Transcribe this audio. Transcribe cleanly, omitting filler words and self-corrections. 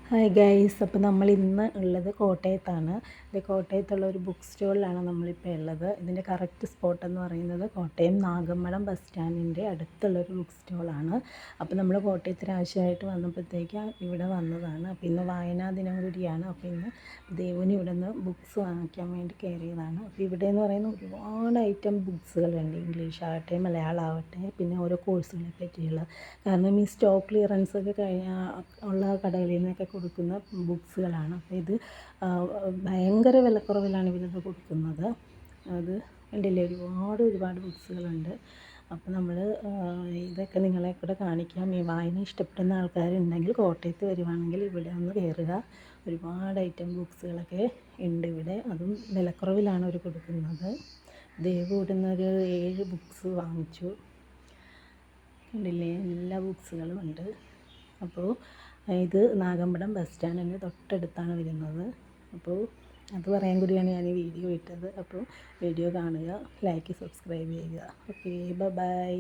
Hi guys, അപ്പോൾ നമ്മൾ ഇന്ന് ഉള്ളത് കോട്ടയത്താണ്. ഇത് കോട്ടയത്തുള്ള ഒരു ബുക്ക് സ്റ്റോളിലാണ് നമ്മളിപ്പോൾ ഉള്ളത്. ഇതിൻ്റെ കറക്റ്റ് സ്പോട്ട് എന്ന് പറയുന്നത് കോട്ടയം നാഗമ്പടം ബസ് സ്റ്റാൻഡിൻ്റെ അടുത്തുള്ളൊരു ബുക്ക് സ്റ്റോളാണ്. അപ്പോൾ നമ്മൾ കോട്ടയത്തിന് ആവശ്യമായിട്ട് വന്നപ്പോഴത്തേക്ക് ഇവിടെ വന്നതാണ്. അപ്പോൾ ഇന്ന് വായനാ ദിനം കൂടിയാണ്. അപ്പോൾ ഇന്ന് ദേവുന് ഇവിടെ നിന്ന് ബുക്ക്സ് വാങ്ങിക്കാൻ വേണ്ടി കയറിയതാണ്. അപ്പോൾ ഇവിടെ എന്ന് പറയുന്ന ഒരുപാട് ഐറ്റം ബുക്സുകളുണ്ട്. ഇംഗ്ലീഷ് ആവട്ടെ, മലയാളം ആവട്ടെ, പിന്നെ ഓരോ കോഴ്സുകളെ പറ്റിയുള്ള. കാരണം ഈ സ്റ്റോക്ക് ക്ലിയറൻസ് ഒക്കെ ഉള്ള കടകളിൽ നിന്നൊക്കെ കൊടുക്കുന്ന ബുക്സുകളാണ്. അപ്പോൾ ഇത് ഭയങ്കര വിലക്കുറവിലാണ് ഇവരിത് കൊടുക്കുന്നത്. അത് കണ്ടില്ലേ, ഒരുപാട് ബുക്സുകളുണ്ട്. അപ്പോൾ നമ്മൾ ഇതൊക്കെ നിങ്ങളെ കൂടെ കാണിക്കാം. ഈ വായന ഇഷ്ടപ്പെടുന്ന ആൾക്കാരുണ്ടെങ്കിൽ കോട്ടയത്ത് വരുവാണെങ്കിൽ ഇവിടെ ഒന്ന് കയറുക. ഒരുപാട് ഐറ്റം ബുക്സുകളൊക്കെ ഉണ്ട് ഇവിടെ. അതും വിലക്കുറവിലാണ് അവർ കൊടുക്കുന്നത്. ദേവ് ഇവിടുന്ന് ഒരു 7 ബുക്സ് വാങ്ങിച്ചു. കണ്ടില്ലേ, എല്ലാ ബുക്സുകളും ഉണ്ട്. അപ്പോൾ ഇത് നാഗമ്പടം ബസ് സ്റ്റാൻഡിന് തൊട്ടടുത്താണ് വരുന്നത്. അപ്പോൾ അത് പറയാൻ കൂടിയാണ് ഞാൻ ഈ വീഡിയോ ഇട്ടത്. അപ്പോൾ വീഡിയോ കാണുക, ലൈക്ക്, സബ്സ്ക്രൈബ് ചെയ്യുക. Okay, by.